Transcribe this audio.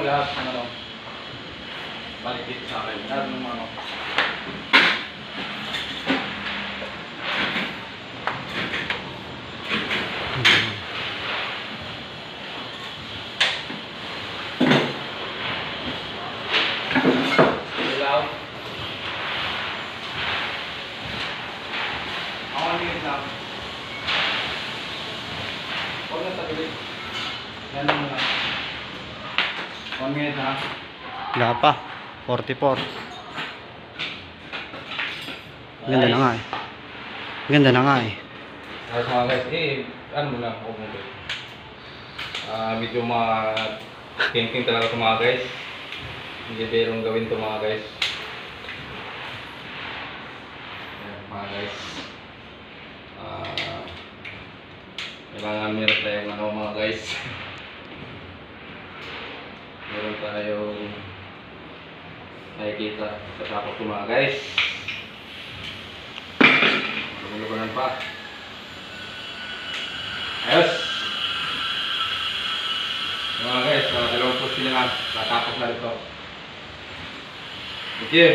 lahat ng ano, balik dito sa akin. Lahat ng ano. Ilaw. Ako ang tingin lang. Huwag na tagilid. Yan lang muna. 1 minute ha. Wala pa. 44. Ganda na nga eh. Ganda na nga eh. Ayos mga guys, ano muna ako muna. Medyo mga king talaga ito mga guys. Hindi berong gawin ito mga guys. Ayan, mga guys. Kailangan meron tayong ano mga guys. Meron tayong nakikita sa tapos ito mga guys. Lumulubanan pa. Ayos! Mga guys, dalawang push nila na natapos na ito. Thank you!